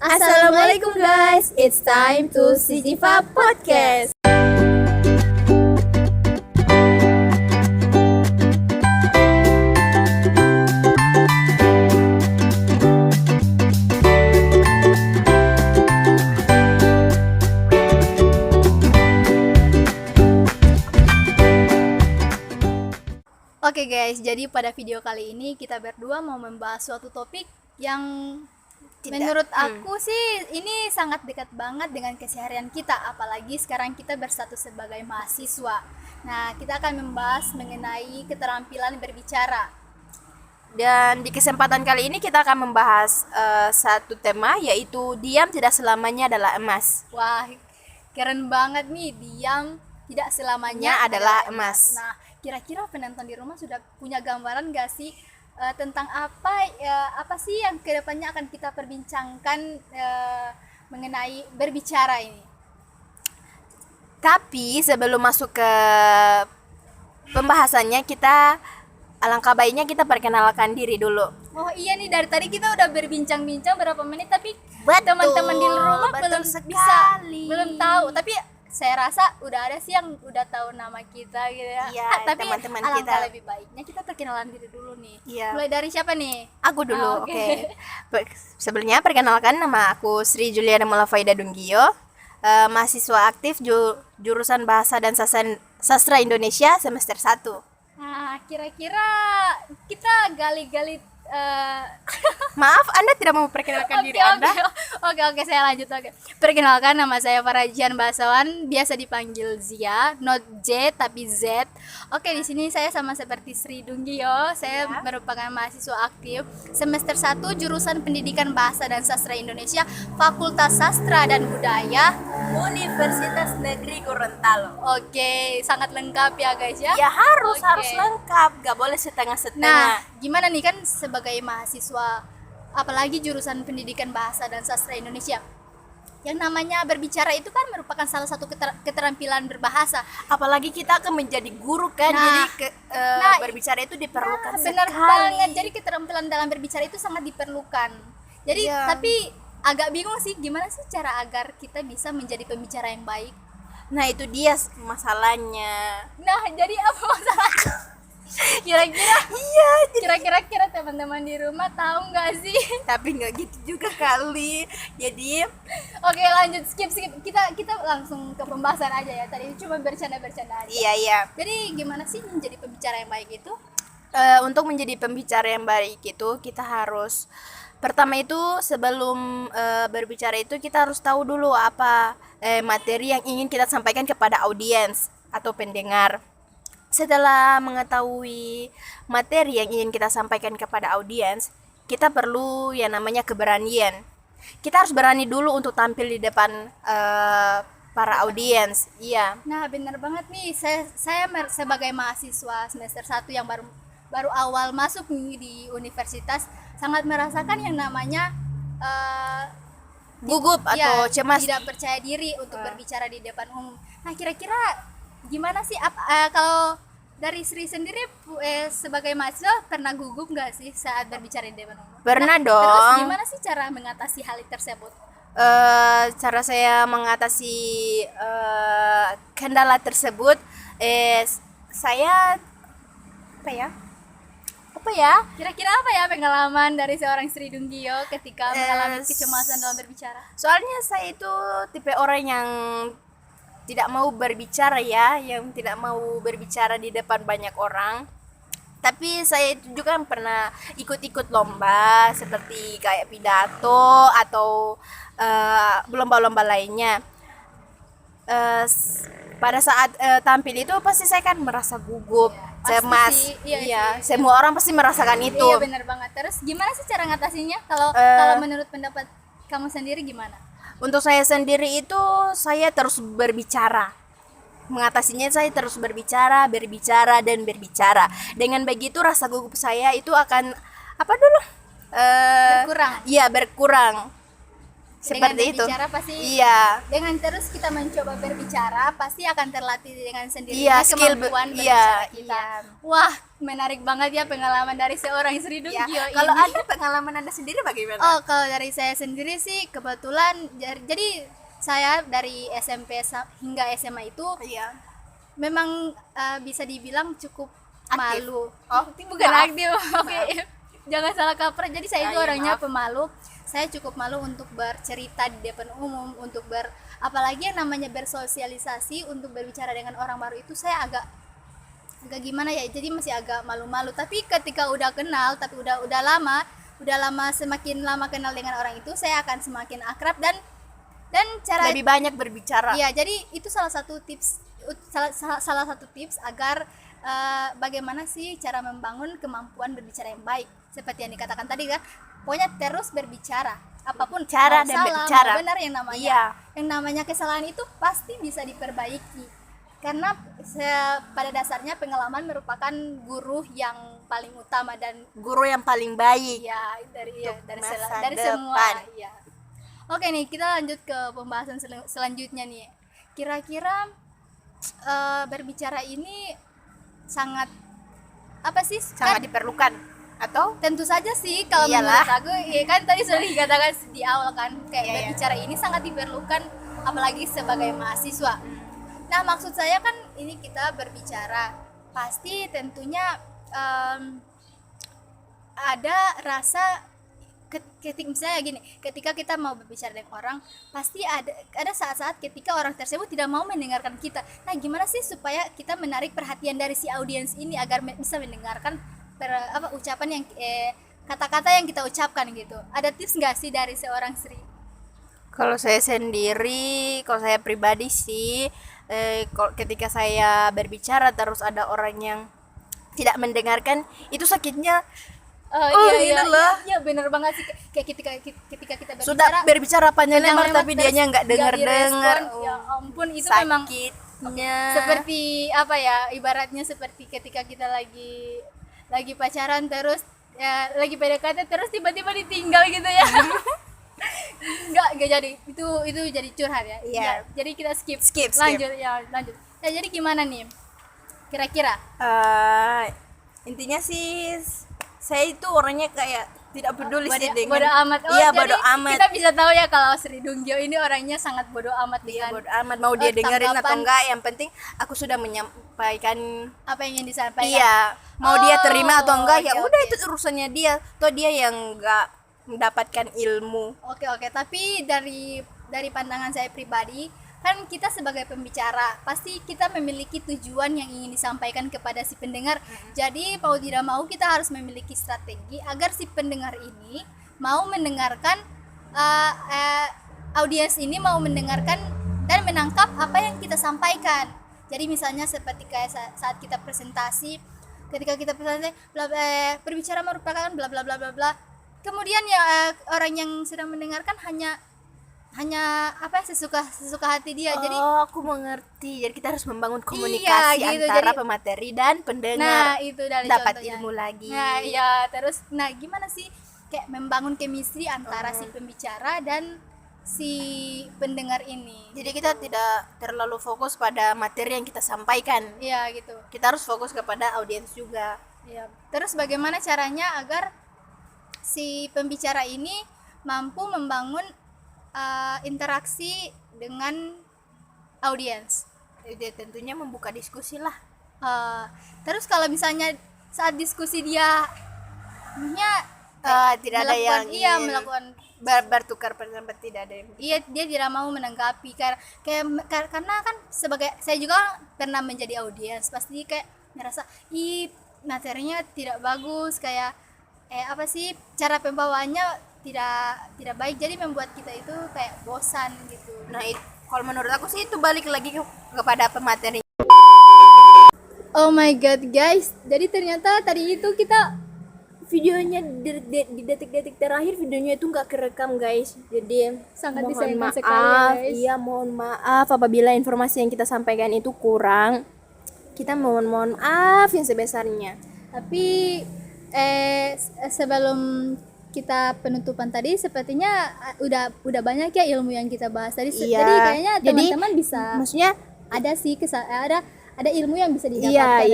Assalamualaikum guys, it's time to Sijifa Podcast. Oke guys, jadi pada video kali ini kita berdua mau membahas suatu topik yang menurut aku sih ini sangat dekat banget dengan keseharian kita, apalagi sekarang kita berstatus sebagai mahasiswa. Nah, kita akan membahas mengenai keterampilan berbicara. Dan di kesempatan kali ini kita akan membahas satu tema, yaitu diam tidak selamanya adalah emas. Wah, keren banget nih, diam tidak selamanya adalah emas. Nah, kira-kira penonton di rumah sudah punya gambaran gak sih tentang apa sih yang kedepannya akan kita perbincangkan mengenai berbicara ini? Tapi sebelum masuk ke pembahasannya, kita alangkah baiknya kita perkenalkan diri dulu. Oh iya nih, dari tadi kita udah berbincang-bincang berapa menit, tapi Betul, teman-teman di rumah betul sekali. belum tahu. Tapi saya rasa udah ada sih yang udah tahu nama kita gitu ya. Iya, Tapi teman-teman alangkah kita. lebih baiknya kita perkenalan diri dulu nih. Iya. Mulai dari siapa nih? Aku dulu, Oke. Sebelumnya perkenalkan, nama aku Sri Juliana Mulafaida Dunggio, mahasiswa aktif jurusan Bahasa dan Sastra Indonesia semester 1. Nah, kira-kira kita gali-gali Maaf, Anda tidak mau memperkenalkan diri Anda? Oke, saya lanjut. Perkenalkan, nama saya Farajian Basawan, biasa dipanggil Zia, not J tapi Z. Oke, di sini saya sama seperti Sri Dunggio. Saya merupakan mahasiswa aktif semester 1 jurusan Pendidikan Bahasa dan Sastra Indonesia, Fakultas Sastra dan Budaya, Universitas Negeri Gorontalo. Oke, sangat lengkap ya guys ya. Ya harus Oke. lengkap, gak boleh setengah-setengah. Nah, gimana nih kan sebagai mahasiswa, apalagi jurusan Pendidikan Bahasa dan Sastra Indonesia, yang namanya berbicara itu kan merupakan salah satu keterampilan berbahasa. Apalagi kita akan menjadi guru kan, Nah, jadi berbicara itu diperlukan Benar sekali. banget. Jadi keterampilan dalam berbicara itu sangat diperlukan. Jadi Iya. tapi agak bingung sih gimana sih cara agar kita bisa menjadi pembicara yang baik. Nah itu dia masalahnya. Nah, jadi apa masalahnya? Kira-kira Iya, kira-kira teman-teman di rumah tahu nggak sih? tapi nggak gitu juga kali. Jadi Oke, lanjut, skip. Kita langsung ke pembahasan aja ya. Tadi cuma bercanda-bercanda aja. iya. Jadi gimana sih menjadi pembicara yang baik itu? Untuk menjadi pembicara yang baik itu kita harus, pertama itu sebelum berbicara itu kita harus tahu dulu apa materi yang ingin kita sampaikan kepada audiens atau pendengar. Setelah mengetahui materi yang ingin kita sampaikan kepada audiens, kita perlu yang namanya keberanian. Kita harus berani dulu untuk tampil di depan para audiens. Iya. Nah, benar banget nih. Saya sebagai mahasiswa semester 1 yang baru awal masuk nih di universitas, sangat merasakan yang namanya Gugup atau cemas. tidak percaya diri untuk berbicara di depan umum. Nah, kira-kira gimana sih kalau dari Sri sendiri sebagai mahasiswa pernah gugup nggak sih saat berbicara di depan umum? Pernah Terus dong. gimana sih cara mengatasi hal tersebut? Cara saya mengatasi kendala tersebut, saya apa ya? Kira-kira apa ya pengalaman dari seorang Sri Dunggio ketika mengalami kecemasan dalam berbicara? Soalnya saya itu tipe orang yang tidak mau berbicara ya, yang tidak mau berbicara di depan banyak orang. Tapi saya itu juga pernah ikut-ikut lomba seperti kayak pidato atau lomba-lomba lainnya. Pada saat tampil itu pasti saya kan merasa gugup, cemas. sih, iya sih. Semua orang pasti merasakan itu. Iya, benar banget. Terus gimana sih cara ngatasinya? Kalau menurut pendapat kamu sendiri gimana? Untuk saya sendiri itu saya terus berbicara. Mengatasinya saya terus berbicara. Dengan begitu rasa gugup saya itu akan berkurang. Iya, berkurang. Seperti itu. berbicara pasti Iya. dengan terus kita mencoba berbicara pasti akan terlatih dengan Iya, sendirinya skill kemampuan iya, berbicara kita. iya. Wah, menarik banget ya pengalaman dari seorang Sri Ya, Dunggio kalau ini. ada pengalaman Anda sendiri bagaimana? Oh, kalau dari saya sendiri sih kebetulan jadi saya dari SMP hingga SMA itu Iya. memang bisa dibilang cukup Aktif. malu. Oh, Bukan maaf. aktif. Oke. Jangan salah kaprah. Jadi saya itu iya, orangnya maaf. pemalu. Saya cukup malu untuk bercerita di depan umum, untuk apalagi yang namanya bersosialisasi, untuk berbicara dengan orang baru itu saya agak gimana ya, jadi masih agak malu-malu. Tapi ketika udah kenal, tapi udah lama, semakin lama kenal dengan orang itu saya akan semakin akrab dan cara Lebih banyak berbicara. iya, jadi itu salah satu tips salah satu tips agar bagaimana sih cara membangun kemampuan berbicara yang baik, seperti yang dikatakan tadi kan, pokoknya terus berbicara apapun, Cara mau dan salah berbicara. mau benar, Iya. yang namanya kesalahan itu pasti bisa diperbaiki, karena pada dasarnya pengalaman merupakan guru yang paling utama dan Guru yang paling baik. ya dari masa dari depan. semua ya. Oke nih, kita lanjut ke pembahasan selanjutnya nih. Kira-kira berbicara ini sangat apa sih? Sangat diperlukan atau Tentu saja sih kalau Iyalah. menurut aku ya kan tadi sudah dikatakan di awal kan kayak Iya, iya. berbicara ini sangat diperlukan apalagi sebagai mahasiswa. Nah, maksud saya kan ini kita berbicara pasti tentunya ada rasa ketika misalnya gini, ketika kita mau berbicara dengan orang pasti ada saat-saat ketika orang tersebut tidak mau mendengarkan kita. Nah, gimana sih supaya kita menarik perhatian dari si audiens ini agar bisa mendengarkan ucapan yang kata-kata yang kita ucapkan gitu. Ada tips nggak sih dari seorang Sri? kalau saya sendiri, kalau saya pribadi sih, ketika saya berbicara terus ada orang yang tidak mendengarkan, itu sakitnya. Iya, ini loh. iya benar banget sih, kayak ketika kita berbicara Sudah berbicara panjang lebar lebar tapi terus dianya nggak nggak dengar-dengar. direspon. Ya ampun, itu memang Sakitnya. seperti apa ya, ibaratnya seperti ketika kita lagi pacaran terus ya, lagi PDKT terus tiba-tiba ditinggal gitu ya. Nggak jadi itu jadi curhat ya. Iya. Ya, jadi kita skip. Skip. Lanjut. Ya jadi gimana nih kira-kira? Intinya sih saya itu orangnya kayak tidak peduli sih dengan bodo amat. Iya, jadi bodo amat. kita bisa tahu ya kalau Sri Dunggio ini orangnya sangat bodo amat Iya, dengan bodo amat mau dia dengerin atau tanggapan enggak, yang penting aku sudah menyampaikan. apa yang ingin disampaikan. Iya, mau dia terima atau enggak ya oke, udah, oke. itu urusannya dia. Toh dia yang enggak mendapatkan ilmu. Oke, tapi dari pandangan saya pribadi, kan kita sebagai pembicara pasti kita memiliki tujuan yang ingin disampaikan kepada si pendengar. Jadi mau tidak mau kita harus memiliki strategi agar si pendengar ini mau mendengarkan, audiens ini mau mendengarkan dan menangkap apa yang kita sampaikan. Jadi misalnya seperti kayak saat kita presentasi, ketika kita presentasi berbicara merupakan bla bla bla bla bla. Kemudian ya orang yang sedang mendengarkan hanya apa sesuka hati dia. Jadi Aku mengerti. Jadi kita harus membangun komunikasi Iya, gitu. antara Jadi- pemateri dan nah, pendengar. itu dari Dapat contohnya. ilmu lagi. Nah, iya, terus gimana sih kayak membangun chemistry antara si pembicara dan si pendengar ini. Jadi kita tidak terlalu fokus pada materi yang kita sampaikan. Iya, gitu. Kita harus fokus kepada audiens juga. Iya. Terus bagaimana caranya agar si pembicara ini mampu membangun interaksi dengan audiens? Jadi tentunya membuka diskusi lah. Terus kalau misalnya saat diskusi dia Tidak ada yang melakukan bertukar pendapat, tidak ada yang. iya, dia tidak mau menanggapi karena kan sebagai saya juga pernah menjadi audiens, pasti kayak merasa materinya tidak bagus, kayak apa sih cara pembawaannya tidak baik, jadi membuat kita itu kayak bosan gitu. Nah, kalau menurut aku sih itu balik lagi kepada pemateri. Oh my god guys, jadi ternyata tadi itu kita Videonya di detik-detik terakhir videonya itu nggak kerekam guys. Jadi sangat mohon disayangkan maaf. sekali ya, guys. Iya, mohon maaf apabila informasi yang kita sampaikan itu kurang. Kita mohon maaf yang sebesarnya. Tapi sebelum kita penutupan tadi sepertinya udah banyak ya ilmu yang kita bahas tadi. Iya. Jadi kayaknya Jadi, teman-teman bisa maksudnya ada sih ada ilmu yang bisa didapatkan. iya, dari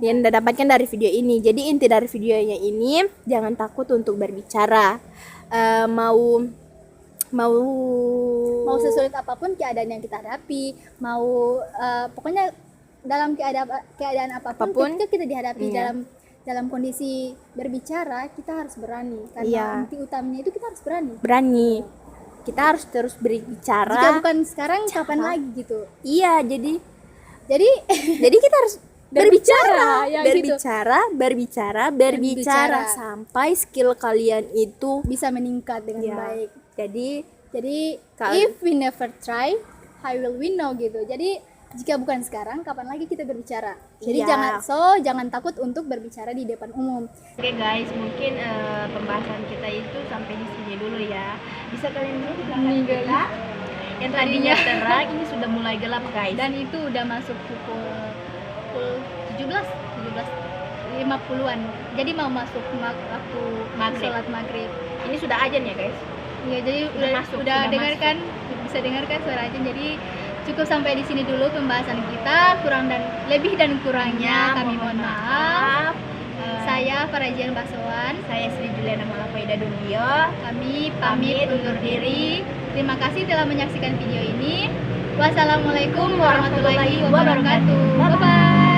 yang didapatkan dari video ini. Jadi inti dari videonya ini, jangan takut untuk berbicara. Mau sesulit apapun keadaan yang kita hadapi, pokoknya dalam keadaan apapun ketika kita dihadapi Iya. dalam kondisi berbicara, kita harus berani karena Iya. inti utamanya itu kita harus berani. berani. Kita harus terus berbicara. Jika bukan sekarang, kapan lagi gitu. Iya, jadi Jadi kita harus berbicara, ya gitu. berbicara sampai skill kalian itu Bisa meningkat dengan ya. baik. Jadi If we never try, how will we know gitu. Jadi jika bukan sekarang, kapan lagi kita berbicara? Jadi Iya. jangan takut untuk berbicara di depan umum. Oke guys, mungkin pembahasan kita itu sampai di sini dulu ya. Bisa kalian lihat di belakang kita. Yang tadinya terang ini sudah mulai gelap guys. Dan itu udah masuk pukul 17:50-an. Jadi mau masuk waktu Maghrib. sholat maghrib. Ini sudah azan ya guys. Iya, jadi udah dengarkan, bisa dengarkan suara aja. Jadi cukup sampai di sini dulu pembahasan kita. Lebih dan kurangnya kami mohon maaf. Saya Farajian Basowan. Saya Sri Juliana Malafaida Dundio. Kami pamit undur diri. Terima kasih telah menyaksikan video ini. Wassalamualaikum warahmatullahi wabarakatuh. Bye bye.